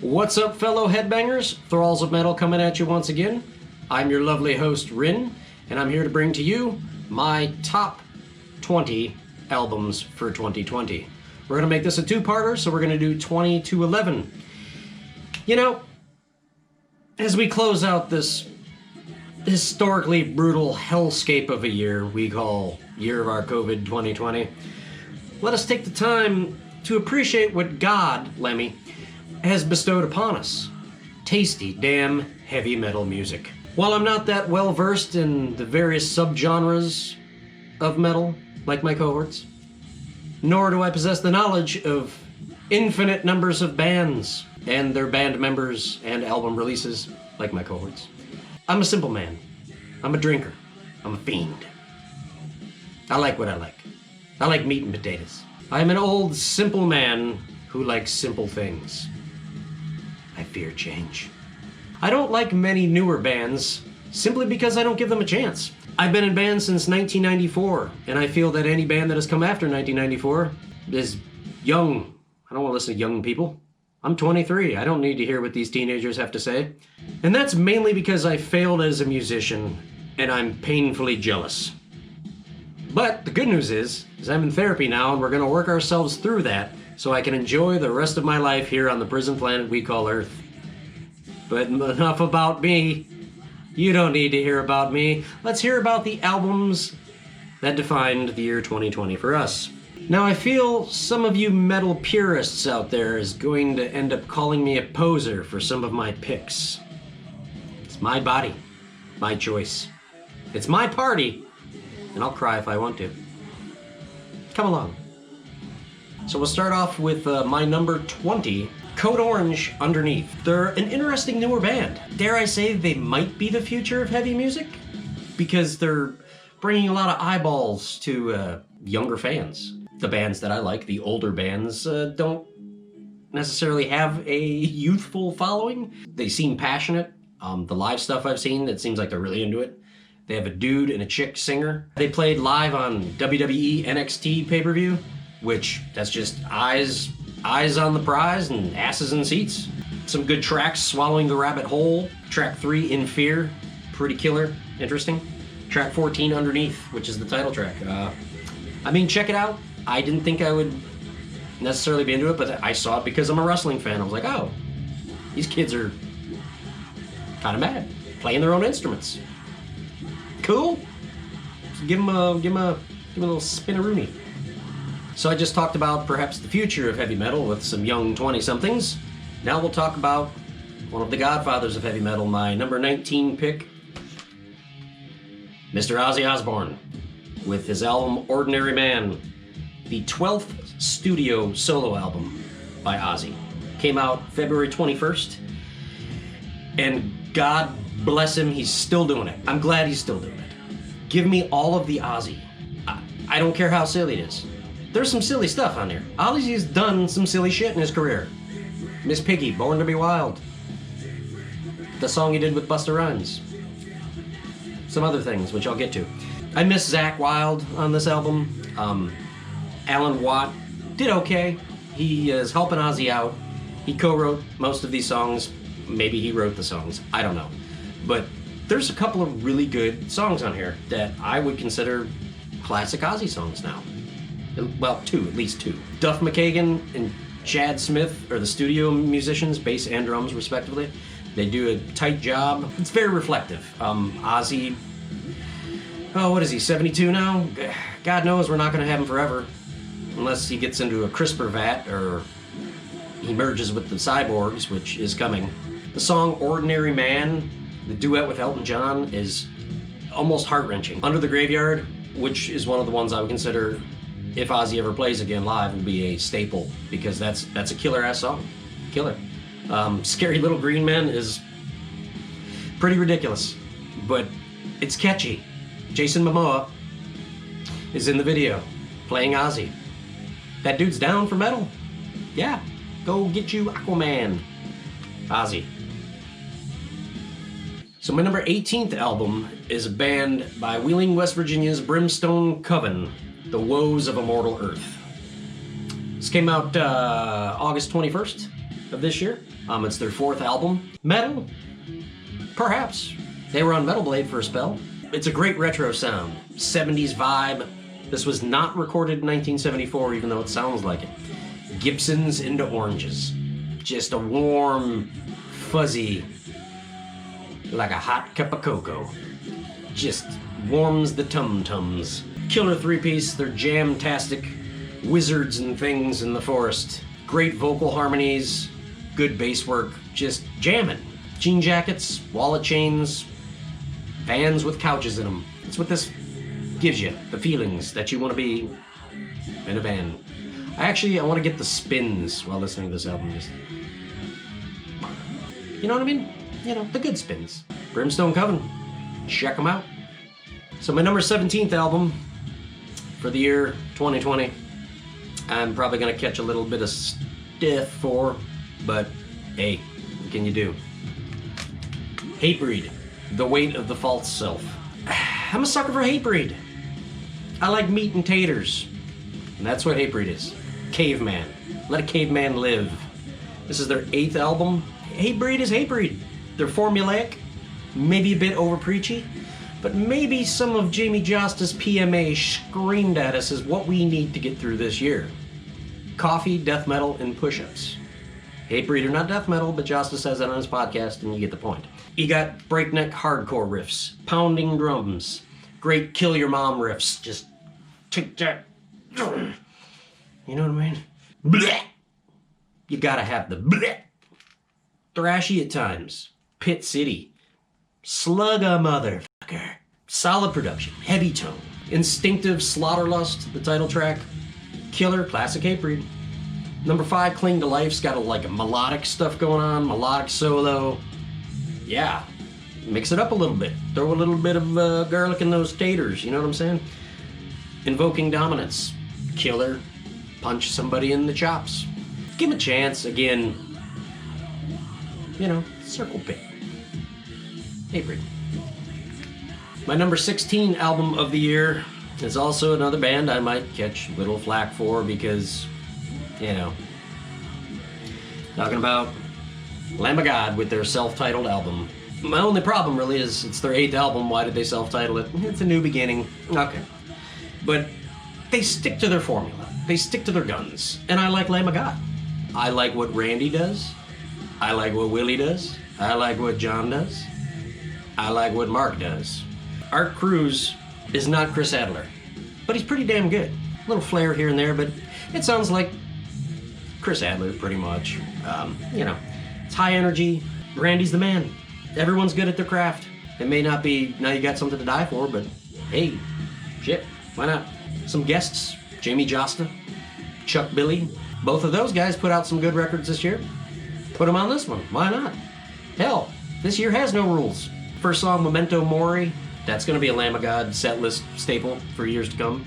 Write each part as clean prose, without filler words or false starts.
What's up, fellow headbangers? Thralls of Metal coming at you once again. I'm your lovely host, Rin, and I'm here to bring to you my top 20 albums for 2020. We're going to make this a two-parter, so we're going to do 20 to 11. You know, as we close out this historically brutal hellscape of a year we call Year of Our COVID 2020, let us take the time to appreciate what God, Lemmy, has bestowed upon us. Tasty, damn heavy metal music. While I'm not that well versed in the various subgenres of metal, like my cohorts, nor do I possess the knowledge of infinite numbers of bands and their band members and album releases, like my cohorts. I'm a simple man. I'm a drinker. I'm a fiend. I like what I like. I like meat and potatoes. I am an old, simple man who likes simple things. I fear change. I don't like many newer bands simply because I don't give them a chance. I've been in bands since 1994, and I feel that any band that has come after 1994 is young. I don't want to listen to young people. I'm 23. I don't need to hear what these teenagers have to say. And that's mainly because I failed as a musician, and I'm painfully jealous. But the good news is I'm in therapy now, and we're going to work ourselves through that so I can enjoy the rest of my life here on the prison planet we call Earth. But enough about me. You don't need to hear about me. Let's hear about the albums that defined the year 2020 for us. Now, I feel some of you metal purists out there is going to end up calling me a poser for some of my picks. It's my body, my choice. It's my party, and I'll cry if I want to. Come along. So we'll start off with my number 20, Code Orange Underneath. They're an interesting newer band. Dare I say they might be the future of heavy music? Because they're bringing a lot of eyeballs to younger fans. The bands that I like, the older bands, don't necessarily have a youthful following. They seem passionate. The live stuff I've seen, it seems like they're really into it. They have a dude and a chick singer. They played live on WWE NXT pay-per-view, which that's just eyes on the prize and asses in seats. Some good tracks, Swallowing the Rabbit Hole. Track 3, In Fear, pretty killer, interesting. Track 14, Underneath, which is the title track. I mean, check it out. I didn't think I would necessarily be into it, but I saw it because I'm a wrestling fan. I was like, oh, these kids are kind of mad, playing their own instruments. Cool. So give them a little spin-a-rooney. So I just talked about perhaps the future of heavy metal with some young 20-somethings. Now we'll talk about one of the godfathers of heavy metal, my number 19 pick, Mr. Ozzy Osbourne, with his album Ordinary Man, the 12th studio solo album by Ozzy. Came out February 21st, and God bless him, he's still doing it. I'm glad he's still doing it. Give me all of the Ozzy. I don't care how silly it is. There's some silly stuff on here. Ozzy's done some silly shit in his career. Miss Piggy, Born to Be Wild. The song he did with Busta Rhymes. Some other things, which I'll get to. I miss Zakk Wylde on this album. Alan Watt did okay. He is helping Ozzy out. He co-wrote most of these songs. Maybe he wrote the songs. I don't know. But there's a couple of really good songs on here that I would consider classic Ozzy songs now. Well, at least two. Duff McKagan and Chad Smith are the studio musicians, bass and drums respectively. They do a tight job. It's very reflective. Ozzy, what is he, 72 now? God knows we're not going to have him forever. Unless he gets into a CRISPR vat or he merges with the cyborgs, which is coming. The song Ordinary Man, the duet with Elton John, is almost heart-wrenching. Under the Graveyard, which is one of the ones I would consider, if Ozzy ever plays again live, will be a staple, because that's a killer-ass song. Killer. Scary Little Green Men is pretty ridiculous, but it's catchy. Jason Momoa is in the video, playing Ozzy. That dude's down for metal. Yeah, go get you Aquaman. Ozzy. So my number 18th album is a band by Wheeling, West Virginia's Brimstone Coven, The Woes of Immortal Earth. This came out August 21st of this year. It's their 4th album. Metal? Perhaps. They were on Metal Blade for a spell. It's a great retro sound. 70s vibe. This was not recorded in 1974, even though it sounds like it. Gibson's into Oranges. Just a warm, fuzzy, like a hot cup of cocoa. Just warms the tum-tums. Killer 3-piece. They're jam-tastic. Wizards and things in the forest. Great vocal harmonies. Good bass work. Just jamming. Jean jackets, wallet chains, vans with couches in them. That's what this gives you. The feelings that you want to be in a van. I want to get the spins while listening to this album. Just, you know what I mean? You know, the good spins. Brimstone Coven. Check them out. So my number 17th album for the year 2020, I'm probably going to catch a little bit of stiff for, but hey, what can you do? Hatebreed, The Weight of the False Self. I'm a sucker for Hatebreed. I like meat and taters, and that's what Hatebreed is. Caveman. Let a caveman live. This is their 8th album. Hatebreed is Hatebreed. They're formulaic, maybe a bit over preachy, but maybe some of Jamie Josta's PMA screamed at us as what we need to get through this year. Coffee, death metal, and push-ups. Hatebreed are not death metal, but Josta says that on his podcast, and you get the point. You got breakneck hardcore riffs, pounding drums, great kill your mom riffs, just tick-tack. You know what I mean? Blech. You gotta have the blech. Thrashy at times. Pit City. Slug a motherfucker. Solid production. Heavy tone. Instinctive Slaughterlust, the title track. Killer, classic Hatebreed. Number 5, Cling to Life's got a melodic stuff going on. Melodic solo. Yeah. Mix it up a little bit. Throw a little bit of garlic in those taters. You know what I'm saying? Invoking Dominance. Killer. Punch somebody in the chops. Give him a chance. Again, you know, circle pit. Hatebreed. My number 16 album of the year is also another band I might catch little flack for because, you know, talking about Lamb of God with their self-titled album. My only problem really is it's their 8th album. Why did they self-title it? It's a new beginning. Okay. But they stick to their formula. They stick to their guns. And I like Lamb of God. I like what Randy does. I like what Willie does. I like what John does. I like what Mark does. Art Cruz is not Chris Adler, but he's pretty damn good. A little flair here and there, but it sounds like Chris Adler pretty much. You know, it's high energy. Randy's the man. Everyone's good at their craft. It may not be now you got something to die for, but hey, shit, why not? Some guests, Jamie Josta, Chuck Billy. Both of those guys put out some good records this year. Put them on this one. Why not? Hell, this year has no rules. First song, Memento Mori. That's going to be a Lamb of God set list staple for years to come.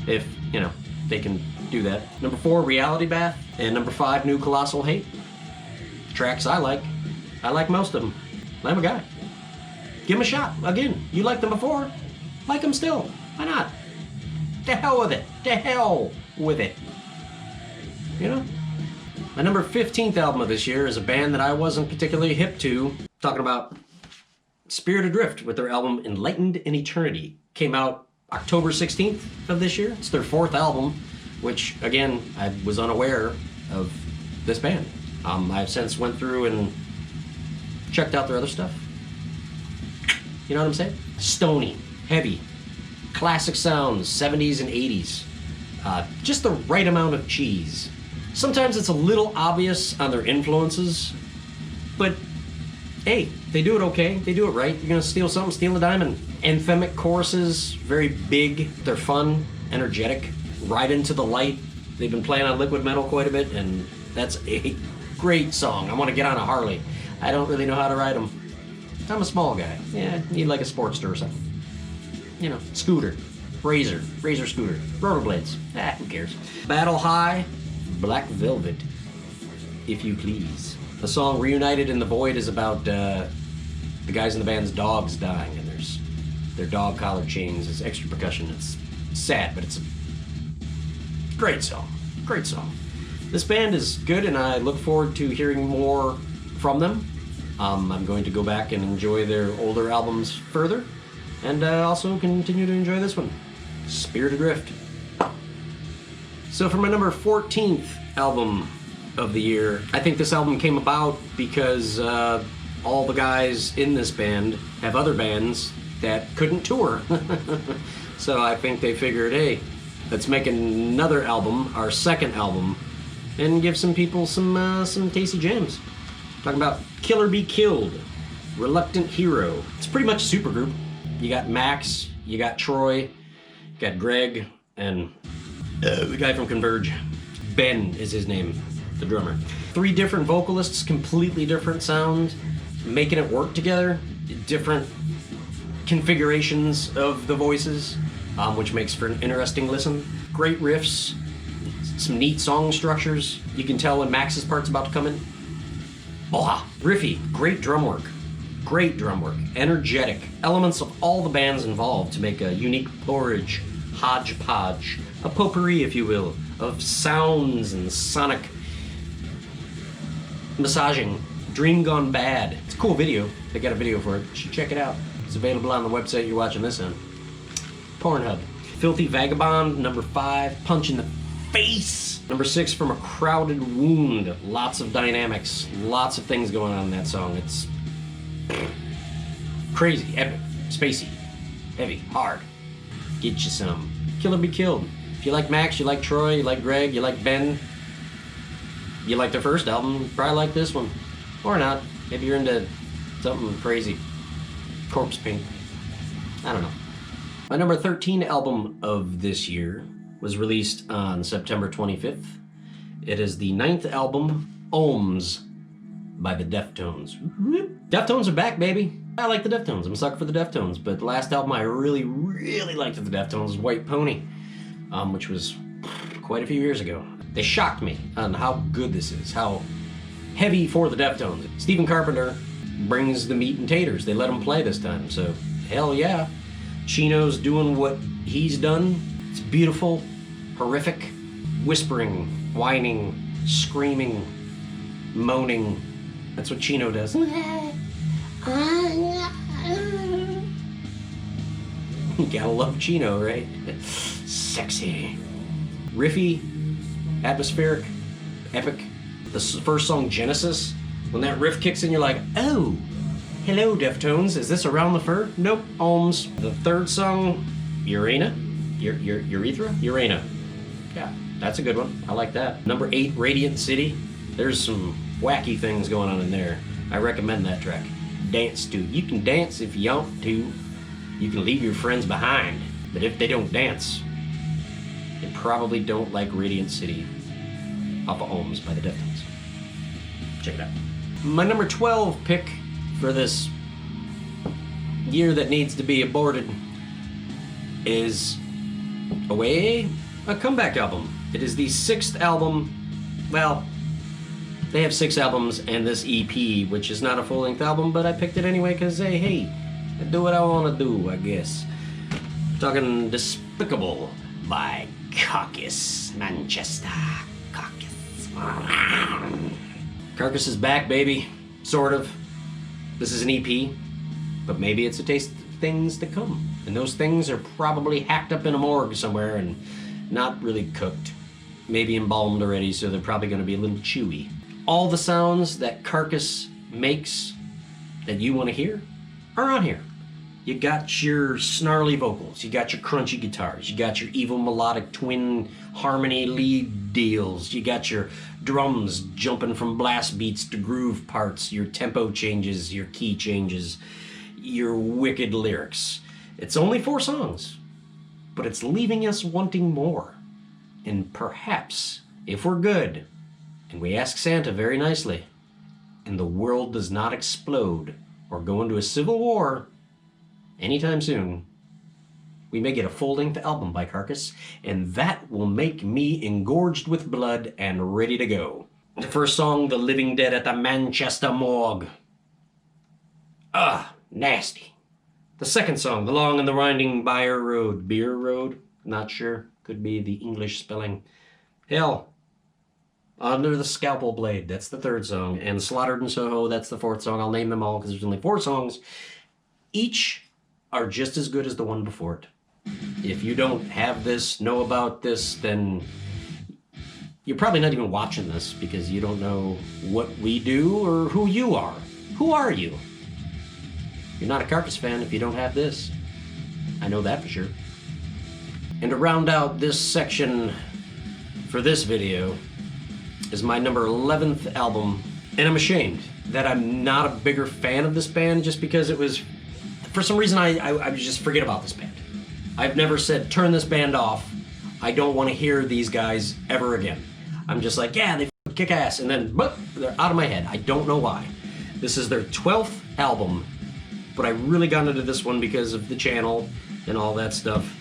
If, you know, they can do that. Number 4, Reality Bath. And number 5, New Colossal Hate. Tracks I like. I like most of them. Lamb of God. Give them a shot. Again, you liked them before. Like them still. Why not? To hell with it. To hell with it. You know? My number 15th album of this year is a band that I wasn't particularly hip to. Talking about Spirit Adrift with their album Enlightened in Eternity. Came out October 16th of this year. It's their 4th album, which, again, I was unaware of this band. I've since went through and checked out their other stuff. You know what I'm saying? Stony, heavy, classic sounds, 70s and 80s. Just the right amount of cheese. Sometimes it's a little obvious on their influences, but hey, they do it okay. They do it right. You're gonna steal something, steal a diamond. Anthemic choruses, very big. They're fun, energetic, right into the light. They've been playing on Liquid Metal quite a bit, and that's a great song. I want to get on a Harley. I don't really know how to ride them. I'm a small guy. Yeah, need like a Sportster or something. You know, scooter, razor scooter, rollerblades. Who cares? Battle High, Black Velvet, if you please. The song Reunited in the Void is about the guys in the band's dogs dying, and there's their dog collar chains. It's extra percussion. It's sad, but it's a great song. Great song. This band is good, and I look forward to hearing more from them. I'm going to go back and enjoy their older albums further, and also continue to enjoy this one, Spirit Adrift. So for my number 14th album of the year, I think this album came about because all the guys in this band have other bands that couldn't tour. So I think they figured, hey, let's make another album, our second album, and give some people some tasty jams. Talking about Kill or Be Killed, Reluctant Hero. It's pretty much a supergroup. You got Max, you got Troy, you got Greg, and the guy from Converge. Ben is his name, the drummer. 3 different vocalists, completely different sounds, making it work together. Different configurations of the voices, which makes for an interesting listen. Great riffs, some neat song structures. You can tell when Max's part's about to come in. Blah. Riffy, great drum work. Great drum work. Energetic. Elements of all the bands involved to make a unique porridge, hodgepodge, a potpourri, if you will, of sounds and sonic massaging. Dream Gone Bad. It's a cool video. They got a video for it. You should check it out. It's available on the website you're watching this on. Pornhub. Filthy Vagabond, number 5. Punch in the Face. Number 6, From a Crowded Wound. Lots of dynamics. Lots of things going on in that song. It's crazy, epic, spacey, heavy, hard. Get you some. Kill or Be Killed. If you like Max, you like Troy, you like Greg, you like Ben, you like their first album, you probably like this one. Or not. Maybe you're into something crazy. Corpse Paint. I don't know. My number 13 album of this year was released on September 25th. It is the 9th album, Ohms, by the Deftones. Deftones are back, baby. I like the Deftones. I'm a sucker for the Deftones, but the last album I really, really liked of the Deftones was White Pony, which was quite a few years ago. They shocked me on how good this is, how heavy for the Deftones. Stephen Carpenter brings the meat and taters. They let him play this time, so hell yeah. Chino's doing what he's done. It's beautiful, horrific, whispering, whining, screaming, moaning. That's what Chino does. You gotta love Chino, right? Sexy. Riffy, atmospheric, epic. The first song, Genesis, when that riff kicks in, you're like, oh, hello, Deftones. Is this Around the Fur? Nope, Ohms. The third song, Urena? Urethra? Urena. Yeah, that's a good one. I like that. Number 8, Radiant City. There's some wacky things going on in there. I recommend that track. Dance to. You can dance if you want to. You can leave your friends behind. But if they don't dance, they probably don't like Radiant City off of Ohms by the Deftones. Check it out. My number 12 pick for this year that needs to be aborted is a comeback album. It is the 6th album. Well, they have 6 albums and this EP, which is not a full-length album, but I picked it anyway because, hey, I do what I want to do, I guess. I'm talking Despicable by Carcass, Manchester. Carcass. Carcass is back, baby. Sort of. This is an EP, but maybe it's a taste of things to come. And those things are probably hacked up in a morgue somewhere and not really cooked. Maybe embalmed already, so they're probably going to be a little chewy. All the sounds that Carcass makes that you want to hear are on here. You got your snarly vocals, you got your crunchy guitars, you got your evil melodic twin harmony lead deals, you got your drums jumping from blast beats to groove parts, your tempo changes, your key changes, your wicked lyrics. It's only 4 songs, but it's leaving us wanting more. And perhaps, if we're good, and we ask Santa very nicely, and the world does not explode or go into a civil war anytime soon, we may get a full-length album by Carcass, and that will make me engorged with blood and ready to go. The first song, The Living Dead at the Manchester Morgue. Nasty. The second song, The Long and the Winding Beer Road. Not sure. Could be the English spelling. Hell, Under the Scalpel Blade, that's the third song. And Slaughtered in Soho, that's the fourth song. I'll name them all because there's only 4 songs. Each are just as good as the one before it. If you don't have this, know about this, then you're probably not even watching this because you don't know what we do or who you are. Who are you? You're not a Carcass fan if you don't have this. I know that for sure. And to round out this section for this video is my number 11th album. And I'm ashamed that I'm not a bigger fan of this band just because it was, for some reason I just forget about this band. I've never said, turn this band off. I don't want to hear these guys ever again. I'm just like, yeah, they kick ass. And then, but they're out of my head. I don't know why. This is their 12th album, but I really got into this one because of the channel and all that stuff.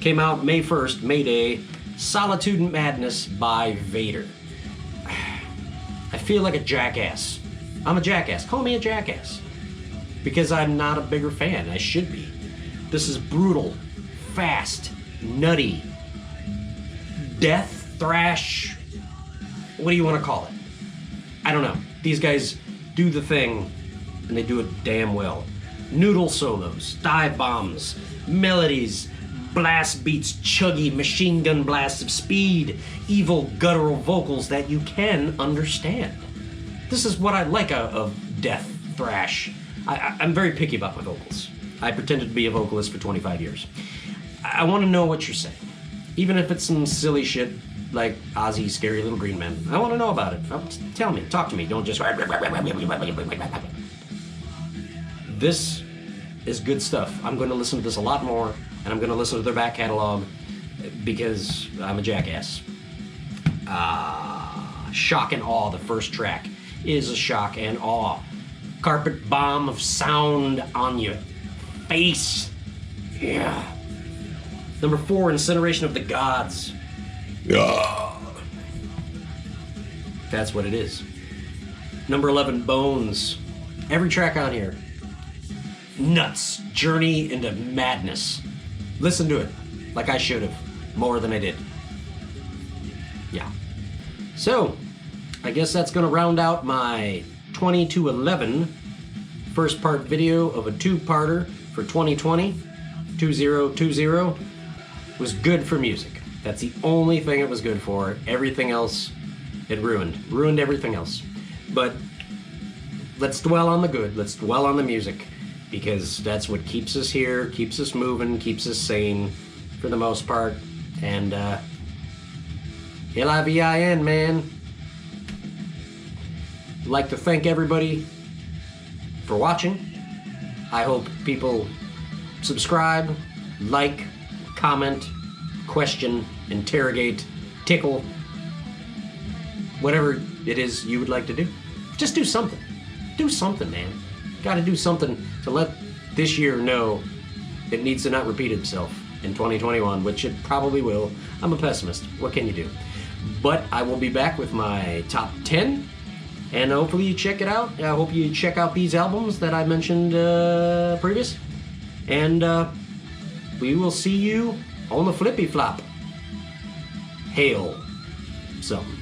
Came out May 1st, May Day, Solitude and Madness by Vader. I feel like a jackass. I'm a jackass. Call me a jackass. Because I'm not a bigger fan. I should be. This is brutal, fast, nutty, death, thrash, what do you want to call it? I don't know. These guys do the thing, and they do it damn well. Noodle solos, dive bombs, melodies, blast beats, chuggy machine gun blasts of speed, evil guttural vocals that you can understand. This is what I like of death thrash. I'm very picky about my vocals. I pretended to be a vocalist for 25 years. I want to know what you're saying. Even if it's some silly shit like Ozzy's Scary Little Green Man. I want to know about it. Tell me, talk to me, don't just... This is good stuff. I'm going to listen to this a lot more, and I'm going to listen to their back catalog because I'm a jackass. Shock and Awe, the first track, is a shock and awe. Carpet bomb of sound on your face. Yeah. Number 4, Incineration of the Gods. Yeah. That's what it is. Number 11, Bones. Every track on here. Nuts. Journey into madness. Listen to it like I should have. More than I did. Yeah. So, I guess that's going to round out my 20 to 11 first part video of a 2-parter for 2020. 2020 was good for music. That's the only thing it was good for. Everything else, it ruined everything else. But let's dwell on the good. Let's dwell on the music because that's what keeps us here, keeps us moving, keeps us sane for the most part. And L-I-V-I-N, man. I'd like to thank everybody for watching. I hope people subscribe, like, comment, question, interrogate, tickle, whatever it is you would like to do. Just do something. Do something, man. Gotta do something to let this year know it needs to not repeat itself in 2021, which it probably will. I'm a pessimist. What can you do? But I will be back with my top 10, and hopefully you check it out. I hope you check out these albums that I mentioned previous. And we will see you on the flippy flop. Hail some.